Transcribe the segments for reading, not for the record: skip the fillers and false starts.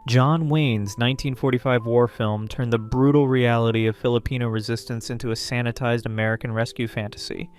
John Wayne's 1945 war film turned the brutal reality of Filipino resistance into a sanitized American rescue fantasy.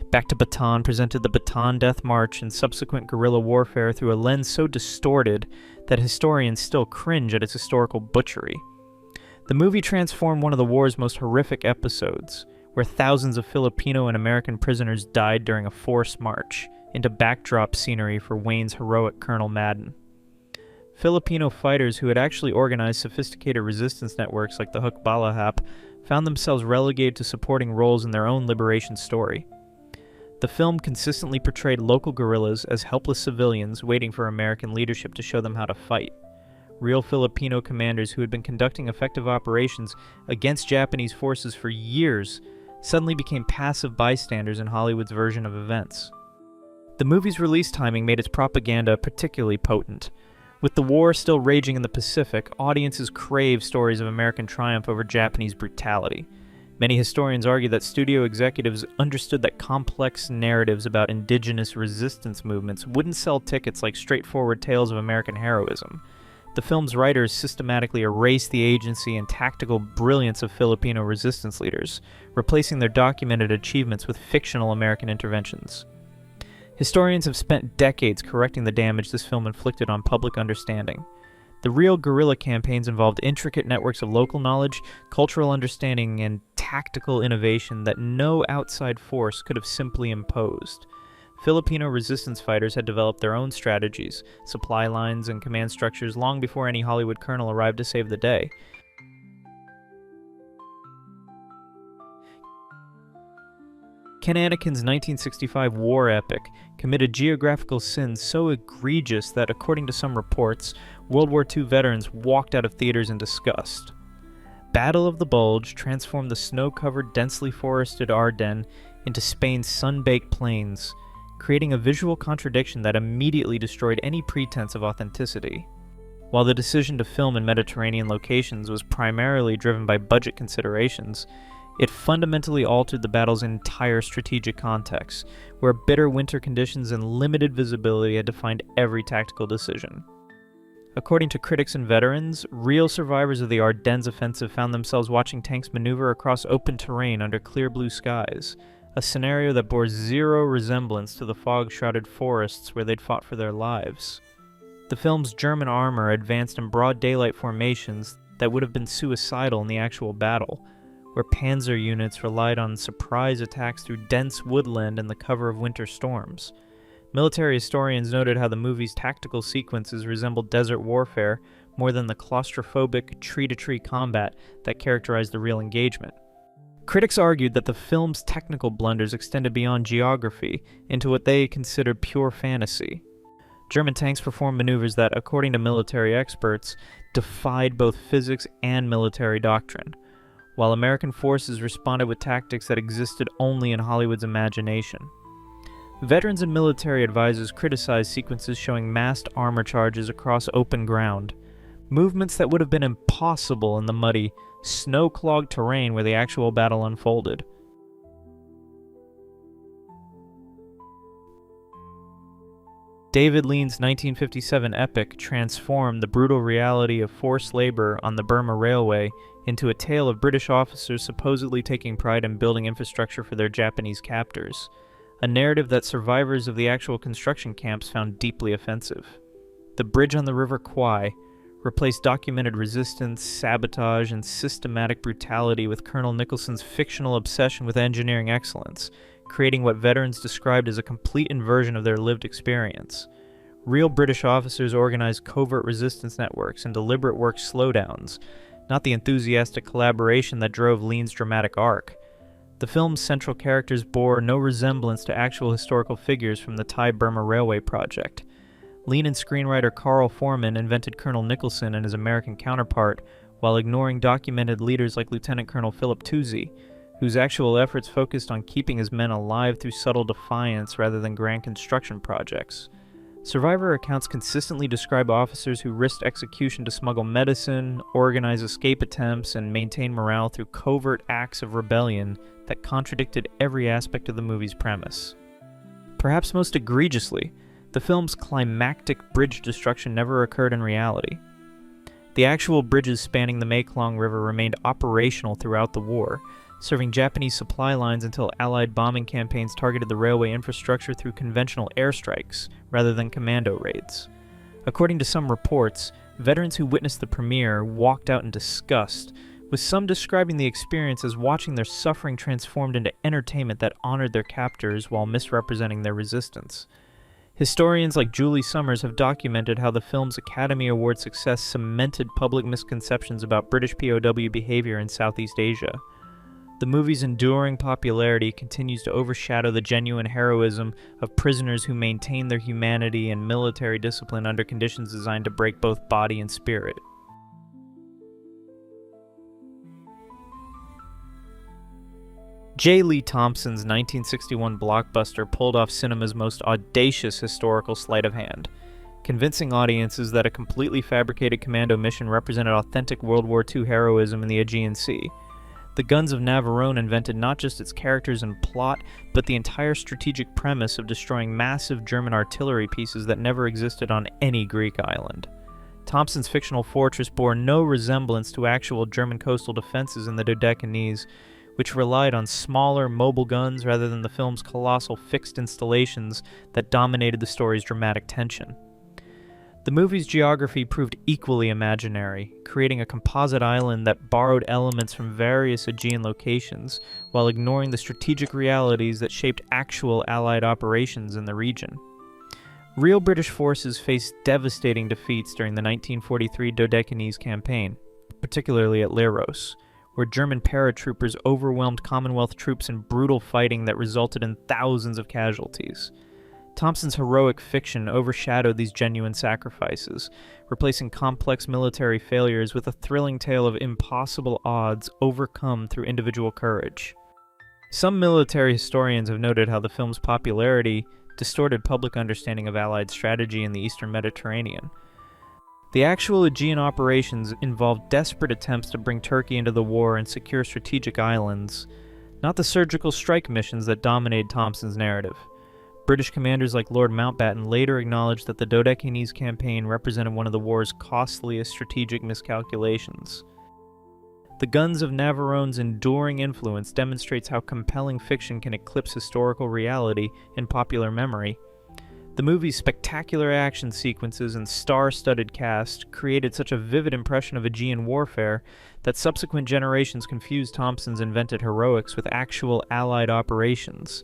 Back to Bataan presented the Bataan Death March and subsequent guerrilla warfare through a lens so distorted that historians still cringe at its historical butchery. The movie transformed one of the war's most horrific episodes, where thousands of Filipino and American prisoners died during a forced march, into backdrop scenery for Wayne's heroic Colonel Madden. Filipino fighters who had actually organized sophisticated resistance networks like the Hukbalahap found themselves relegated to supporting roles in their own liberation story. The film consistently portrayed local guerrillas as helpless civilians waiting for American leadership to show them how to fight. Real Filipino commanders who had been conducting effective operations against Japanese forces for years suddenly became passive bystanders in Hollywood's version of events. The movie's release timing made its propaganda particularly potent. With the war still raging in the Pacific, audiences crave stories of American triumph over Japanese brutality. Many historians argue that studio executives understood that complex narratives about indigenous resistance movements wouldn't sell tickets like straightforward tales of American heroism. The film's writers systematically erased the agency and tactical brilliance of Filipino resistance leaders, replacing their documented achievements with fictional American interventions. Historians have spent decades correcting the damage this film inflicted on public understanding. The real guerrilla campaigns involved intricate networks of local knowledge, cultural understanding, and tactical innovation that no outside force could have simply imposed. Filipino resistance fighters had developed their own strategies, supply lines, and command structures long before any Hollywood colonel arrived to save the day. Ken Anakin's 1965 war epic committed geographical sins so egregious that, according to some reports, World War II veterans walked out of theaters in disgust. Battle of the Bulge transformed the snow-covered, densely forested Ardennes into Spain's sun-baked plains, creating a visual contradiction that immediately destroyed any pretense of authenticity. While the decision to film in Mediterranean locations was primarily driven by budget considerations, it fundamentally altered the battle's entire strategic context, where bitter winter conditions and limited visibility had defined every tactical decision. According to critics and veterans, real survivors of the Ardennes offensive found themselves watching tanks maneuver across open terrain under clear blue skies, a scenario that bore zero resemblance to the fog-shrouded forests where they'd fought for their lives. The film's German armor advanced in broad daylight formations that would have been suicidal in the actual battle, where panzer units relied on surprise attacks through dense woodland and the cover of winter storms. Military historians noted how the movie's tactical sequences resembled desert warfare more than the claustrophobic tree-to-tree combat that characterized the real engagement. Critics argued that the film's technical blunders extended beyond geography into what they considered pure fantasy. German tanks performed maneuvers that, according to military experts, defied both physics and military doctrine, while American forces responded with tactics that existed only in Hollywood's imagination. Veterans and military advisors criticized sequences showing massed armor charges across open ground, movements that would have been impossible in the muddy, snow-clogged terrain where the actual battle unfolded. David Lean's 1957 epic transformed the brutal reality of forced labor on the Burma Railway into a tale of British officers supposedly taking pride in building infrastructure for their Japanese captors, a narrative that survivors of the actual construction camps found deeply offensive. The bridge on the River Kwai replaced documented resistance, sabotage, and systematic brutality with Colonel Nicholson's fictional obsession with engineering excellence, creating what veterans described as a complete inversion of their lived experience. Real British officers organized covert resistance networks and deliberate work slowdowns, not the enthusiastic collaboration that drove Lean's dramatic arc. The film's central characters bore no resemblance to actual historical figures from the Thai-Burma Railway project. Lean and screenwriter Carl Foreman invented Colonel Nicholson and his American counterpart while ignoring documented leaders like Lieutenant Colonel Philip Toosey, whose actual efforts focused on keeping his men alive through subtle defiance rather than grand construction projects. Survivor accounts consistently describe officers who risked execution to smuggle medicine, organize escape attempts, and maintain morale through covert acts of rebellion that contradicted every aspect of the movie's premise. Perhaps most egregiously, the film's climactic bridge destruction never occurred in reality. The actual bridges spanning the Mekong River remained operational throughout the war, serving Japanese supply lines until Allied bombing campaigns targeted the railway infrastructure through conventional airstrikes rather than commando raids. According to some reports, veterans who witnessed the premiere walked out in disgust, with some describing the experience as watching their suffering transformed into entertainment that honored their captors while misrepresenting their resistance. Historians like Julie Summers have documented how the film's Academy Award success cemented public misconceptions about British POW behavior in Southeast Asia. The movie's enduring popularity continues to overshadow the genuine heroism of prisoners who maintain their humanity and military discipline under conditions designed to break both body and spirit. J. Lee Thompson's 1961 blockbuster pulled off cinema's most audacious historical sleight of hand, convincing audiences that a completely fabricated commando mission represented authentic World War II heroism in the Aegean Sea. The Guns of Navarone invented not just its characters and plot, but the entire strategic premise of destroying massive German artillery pieces that never existed on any Greek island. Thompson's fictional fortress bore no resemblance to actual German coastal defenses in the Dodecanese, which relied on smaller, mobile guns rather than the film's colossal fixed installations that dominated the story's dramatic tension. The movie's geography proved equally imaginary, creating a composite island that borrowed elements from various Aegean locations, while ignoring the strategic realities that shaped actual Allied operations in the region. Real British forces faced devastating defeats during the 1943 Dodecanese campaign, particularly at Leros, where German paratroopers overwhelmed Commonwealth troops in brutal fighting that resulted in thousands of casualties. Thompson's heroic fiction overshadowed these genuine sacrifices, replacing complex military failures with a thrilling tale of impossible odds overcome through individual courage. Some military historians have noted how the film's popularity distorted public understanding of Allied strategy in the Eastern Mediterranean. The actual Aegean operations involved desperate attempts to bring Turkey into the war and secure strategic islands, not the surgical strike missions that dominated Thompson's narrative. British commanders like Lord Mountbatten later acknowledged that the Dodecanese campaign represented one of the war's costliest strategic miscalculations. The Guns of Navarone's enduring influence demonstrates how compelling fiction can eclipse historical reality in popular memory. The movie's spectacular action sequences and star-studded cast created such a vivid impression of Aegean warfare that subsequent generations confused Thompson's invented heroics with actual Allied operations,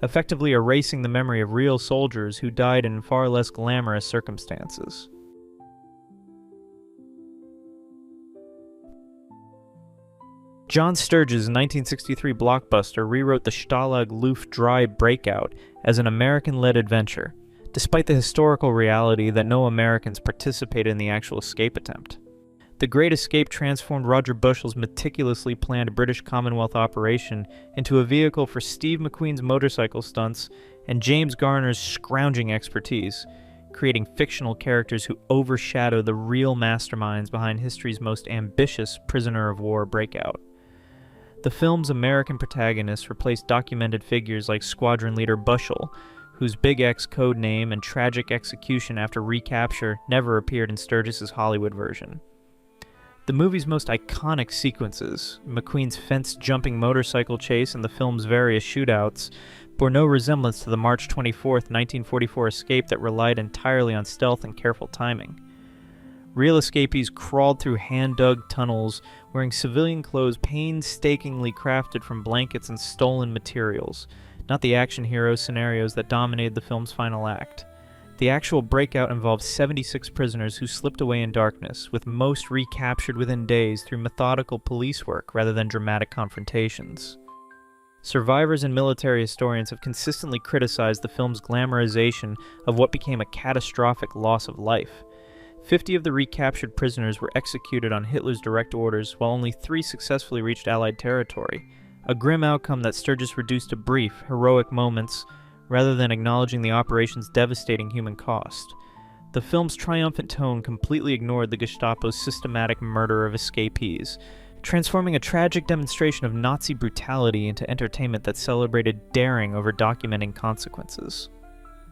effectively erasing the memory of real soldiers who died in far less glamorous circumstances. John Sturges' 1963 blockbuster rewrote the Stalag Luft Dry Breakout as an American-led adventure, despite the historical reality that no Americans participated in the actual escape attempt. The Great Escape transformed Roger Bushell's meticulously planned British Commonwealth operation into a vehicle for Steve McQueen's motorcycle stunts and James Garner's scrounging expertise, creating fictional characters who overshadow the real masterminds behind history's most ambitious prisoner of war breakout. The film's American protagonists replaced documented figures like Squadron Leader Bushell, whose Big X code name and tragic execution after recapture never appeared in Sturgis's Hollywood version. The movie's most iconic sequences, McQueen's fence-jumping motorcycle chase and the film's various shootouts, bore no resemblance to the March 24, 1944 escape that relied entirely on stealth and careful timing. Real escapees crawled through hand-dug tunnels, wearing civilian clothes painstakingly crafted from blankets and stolen materials, not the action hero scenarios that dominated the film's final act. The actual breakout involved 76 prisoners who slipped away in darkness, with most recaptured within days through methodical police work rather than dramatic confrontations. Survivors and military historians have consistently criticized the film's glamorization of what became a catastrophic loss of life. 50 of the recaptured prisoners were executed on Hitler's direct orders, while only 3 successfully reached Allied territory, a grim outcome that Sturges reduced to brief, heroic moments rather than acknowledging the operation's devastating human cost. The film's triumphant tone completely ignored the Gestapo's systematic murder of escapees, transforming a tragic demonstration of Nazi brutality into entertainment that celebrated daring over documenting consequences.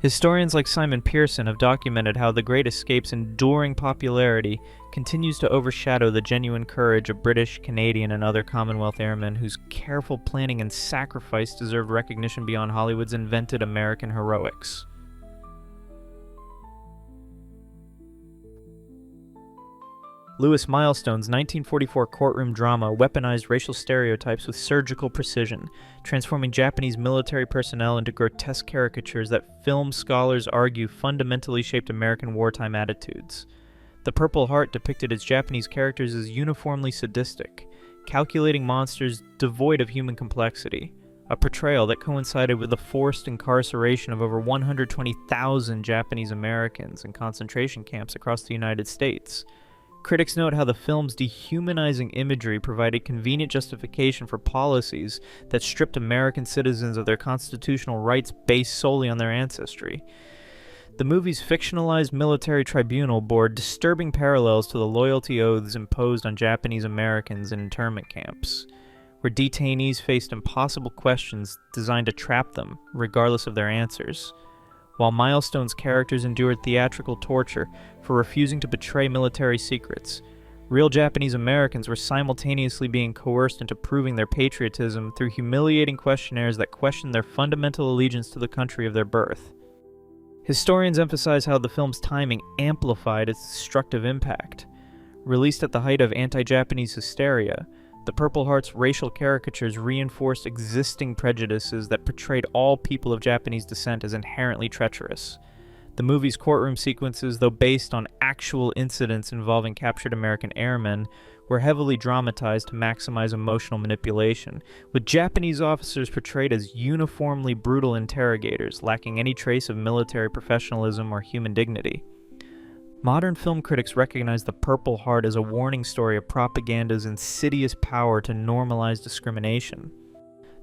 Historians like Simon Pearson have documented how The Great Escape's enduring popularity continues to overshadow the genuine courage of British, Canadian, and other Commonwealth airmen whose careful planning and sacrifice deserved recognition beyond Hollywood's invented American heroics. Lewis Milestone's 1944 courtroom drama weaponized racial stereotypes with surgical precision, transforming Japanese military personnel into grotesque caricatures that film scholars argue fundamentally shaped American wartime attitudes. The Purple Heart depicted its Japanese characters as uniformly sadistic, calculating monsters devoid of human complexity, a portrayal that coincided with the forced incarceration of over 120,000 Japanese Americans in concentration camps across the United States. Critics note how the film's dehumanizing imagery provided convenient justification for policies that stripped American citizens of their constitutional rights based solely on their ancestry. The movie's fictionalized military tribunal bore disturbing parallels to the loyalty oaths imposed on Japanese Americans in internment camps, where detainees faced impossible questions designed to trap them, regardless of their answers. While Milestone's characters endured theatrical torture for refusing to betray military secrets, real Japanese Americans were simultaneously being coerced into proving their patriotism through humiliating questionnaires that questioned their fundamental allegiance to the country of their birth. Historians emphasize how the film's timing amplified its destructive impact. Released at the height of anti-Japanese hysteria, The Purple Heart's racial caricatures reinforced existing prejudices that portrayed all people of Japanese descent as inherently treacherous. The movie's courtroom sequences, though based on actual incidents involving captured American airmen, were heavily dramatized to maximize emotional manipulation, with Japanese officers portrayed as uniformly brutal interrogators, lacking any trace of military professionalism or human dignity. Modern film critics recognize The Purple Heart as a warning story of propaganda's insidious power to normalize discrimination.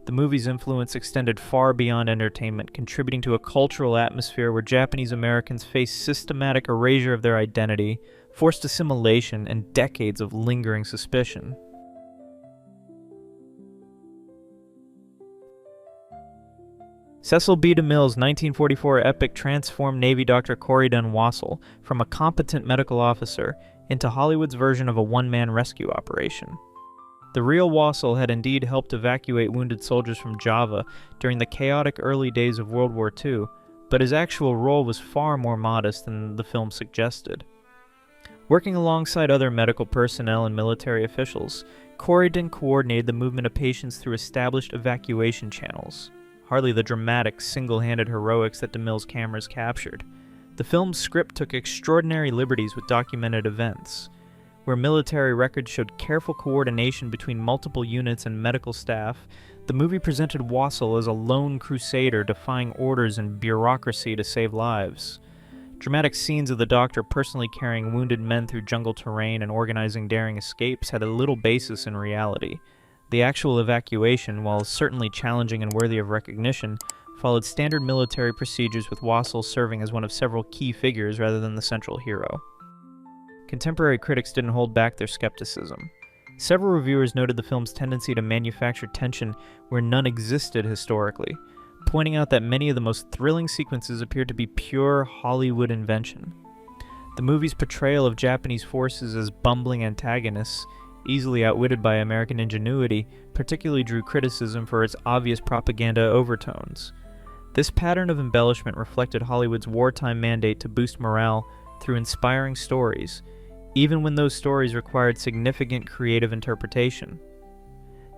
The movie's influence extended far beyond entertainment, contributing to a cultural atmosphere where Japanese Americans face systematic erasure of their identity, forced assimilation, and decades of lingering suspicion. Cecil B. DeMille's 1944 epic transformed Navy Dr. Corydon Wassell from a competent medical officer into Hollywood's version of a one-man rescue operation. The real Wassell had indeed helped evacuate wounded soldiers from Java during the chaotic early days of World War II, but his actual role was far more modest than the film suggested. Working alongside other medical personnel and military officials, Corydon coordinated the movement of patients through established evacuation channels. Hardly the dramatic, single-handed heroics that DeMille's cameras captured. The film's script took extraordinary liberties with documented events, where military records showed careful coordination between multiple units and medical staff. The movie presented Wassell as a lone crusader defying orders and bureaucracy to save lives. Dramatic scenes of the doctor personally carrying wounded men through jungle terrain and organizing daring escapes had a little basis in reality. The actual evacuation, while certainly challenging and worthy of recognition, followed standard military procedures, with Wassell serving as one of several key figures rather than the central hero. Contemporary critics didn't hold back their skepticism. Several reviewers noted the film's tendency to manufacture tension where none existed historically, pointing out that many of the most thrilling sequences appeared to be pure Hollywood invention. The movie's portrayal of Japanese forces as bumbling antagonists, easily outwitted by American ingenuity, particularly drew criticism for its obvious propaganda overtones. This pattern of embellishment reflected Hollywood's wartime mandate to boost morale through inspiring stories, even when those stories required significant creative interpretation.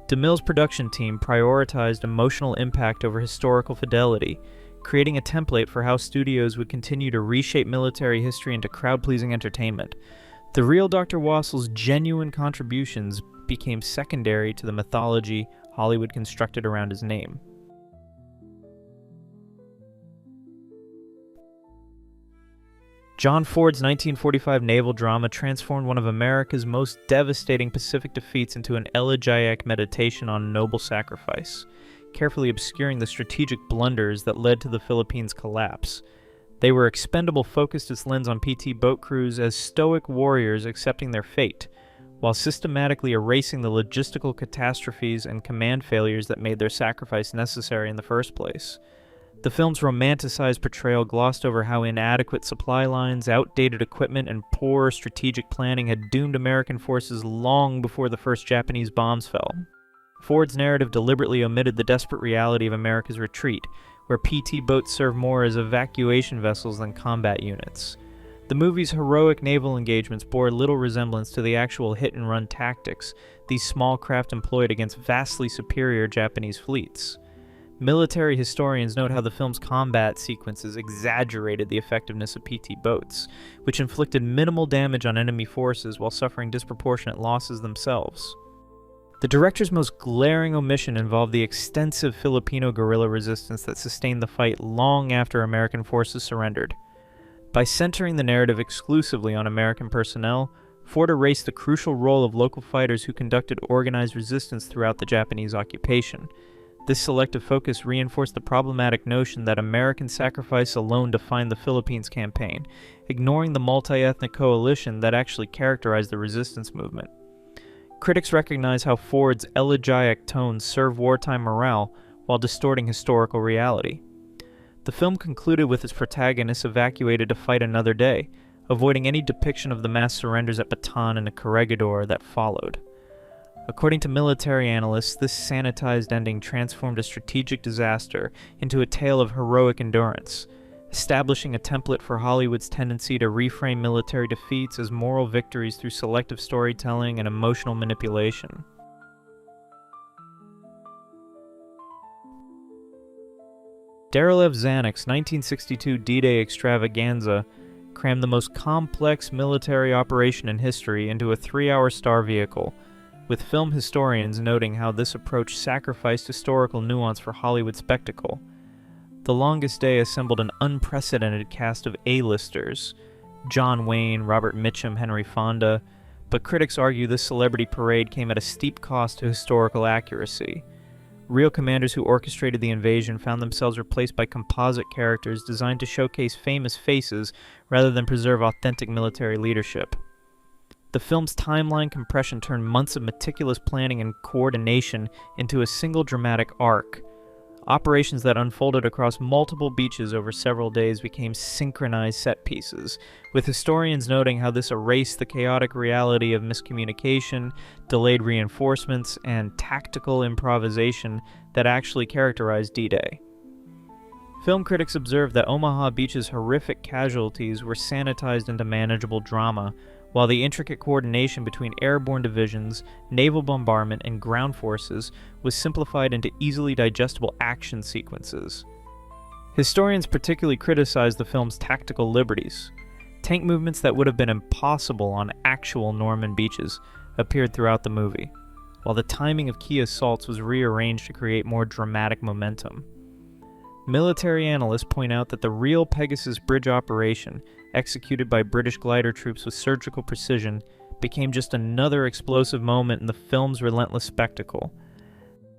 DeMille's production team prioritized emotional impact over historical fidelity, creating a template for how studios would continue to reshape military history into crowd-pleasing entertainment. The real Dr. Wassell's genuine contributions became secondary to the mythology Hollywood constructed around his name. John Ford's 1945 naval drama transformed one of America's most devastating Pacific defeats into an elegiac meditation on noble sacrifice, carefully obscuring the strategic blunders that led to the Philippines' collapse. They Were Expendable focused its lens on PT boat crews as stoic warriors accepting their fate, while systematically erasing the logistical catastrophes and command failures that made their sacrifice necessary in the first place. The film's romanticized portrayal glossed over how inadequate supply lines, outdated equipment, and poor strategic planning had doomed American forces long before the first Japanese bombs fell. Ford's narrative deliberately omitted the desperate reality of America's retreat, where PT boats serve more as evacuation vessels than combat units. The movie's heroic naval engagements bore little resemblance to the actual hit-and-run tactics these small craft employed against vastly superior Japanese fleets. Military historians note how the film's combat sequences exaggerated the effectiveness of PT boats, which inflicted minimal damage on enemy forces while suffering disproportionate losses themselves. The director's most glaring omission involved the extensive Filipino guerrilla resistance that sustained the fight long after American forces surrendered. By centering the narrative exclusively on American personnel, Ford erased the crucial role of local fighters who conducted organized resistance throughout the Japanese occupation. This selective focus reinforced the problematic notion that American sacrifice alone defined the Philippines campaign, ignoring the multi-ethnic coalition that actually characterized the resistance movement. Critics recognize how Ford's elegiac tones serve wartime morale while distorting historical reality. The film concluded with its protagonists evacuated to fight another day, avoiding any depiction of the mass surrenders at Bataan and the Corregidor that followed. According to military analysts, this sanitized ending transformed a strategic disaster into a tale of heroic endurance, establishing a template for Hollywood's tendency to reframe military defeats as moral victories through selective storytelling and emotional manipulation. Darilev Zanuck's 1962 D-Day extravaganza crammed the most complex military operation in history into a 3-hour star vehicle, with film historians noting how this approach sacrificed historical nuance for Hollywood spectacle. The Longest Day assembled an unprecedented cast of A-listers, John Wayne, Robert Mitchum, Henry Fonda, but critics argue this celebrity parade came at a steep cost to historical accuracy. Real commanders who orchestrated the invasion found themselves replaced by composite characters designed to showcase famous faces rather than preserve authentic military leadership. The film's timeline compression turned months of meticulous planning and coordination into a single dramatic arc. Operations that unfolded across multiple beaches over several days became synchronized set pieces, with historians noting how this erased the chaotic reality of miscommunication, delayed reinforcements, and tactical improvisation that actually characterized D-Day. Film critics observed that Omaha Beach's horrific casualties were sanitized into manageable drama, while the intricate coordination between airborne divisions, naval bombardment, and ground forces was simplified into easily digestible action sequences. Historians particularly criticized the film's tactical liberties. Tank movements that would have been impossible on actual Norman beaches appeared throughout the movie, while the timing of key assaults was rearranged to create more dramatic momentum. Military analysts point out that the real Pegasus Bridge operation, executed by British glider troops with surgical precision, became just another explosive moment in the film's relentless spectacle.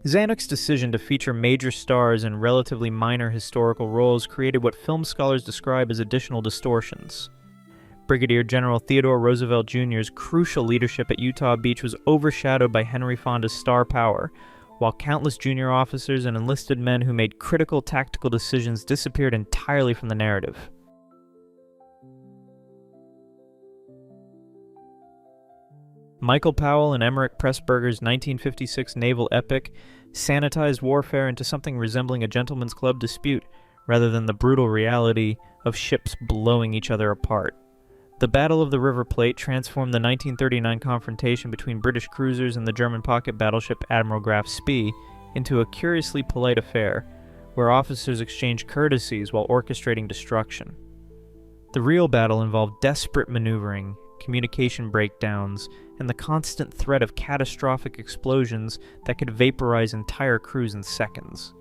Zanuck's decision to feature major stars in relatively minor historical roles created what film scholars describe as additional distortions. Brigadier General Theodore Roosevelt Jr.'s crucial leadership at Utah Beach was overshadowed by Henry Fonda's star power, while countless junior officers and enlisted men who made critical tactical decisions disappeared entirely from the narrative. Michael Powell and Emmerich Pressburger's 1956 naval epic sanitized warfare into something resembling a gentleman's club dispute, rather than the brutal reality of ships blowing each other apart. The Battle of the River Plate transformed the 1939 confrontation between British cruisers and the German pocket battleship Admiral Graf Spee into a curiously polite affair, where officers exchanged courtesies while orchestrating destruction. The real battle involved desperate maneuvering, communication breakdowns, and the constant threat of catastrophic explosions that could vaporize entire crews in seconds.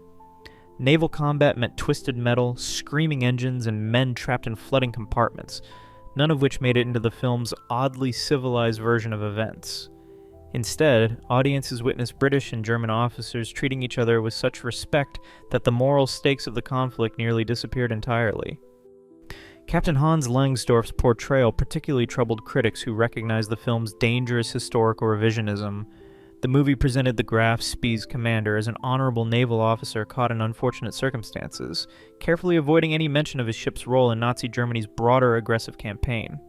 Naval combat meant twisted metal, screaming engines, and men trapped in flooding compartments, none of which made it into the film's oddly civilized version of events. Instead, audiences witnessed British and German officers treating each other with such respect that the moral stakes of the conflict nearly disappeared entirely. Captain Hans Langsdorff's portrayal particularly troubled critics who recognized the film's dangerous historical revisionism. The movie presented the Graf Spey's commander as an honorable naval officer caught in unfortunate circumstances, carefully avoiding any mention of his ship's role in Nazi Germany's broader aggressive campaign.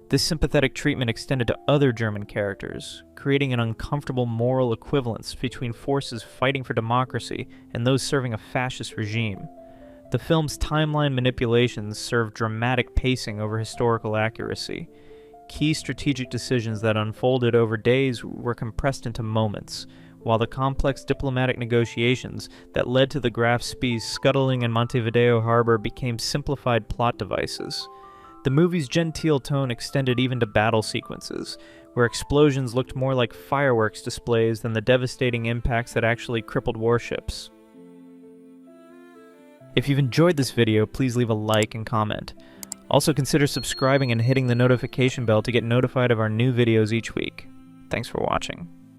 This sympathetic treatment extended to other German characters, creating an uncomfortable moral equivalence between forces fighting for democracy and those serving a fascist regime. The film's timeline manipulations served dramatic pacing over historical accuracy. Key strategic decisions that unfolded over days were compressed into moments, while the complex diplomatic negotiations that led to the Graf Spey's scuttling in Montevideo harbor became simplified plot devices. The movie's genteel tone extended even to battle sequences, where explosions looked more like fireworks displays than the devastating impacts that actually crippled warships. If you've enjoyed this video, please leave a like and comment. Also consider subscribing and hitting the notification bell to get notified of our new videos each week. Thanks for watching.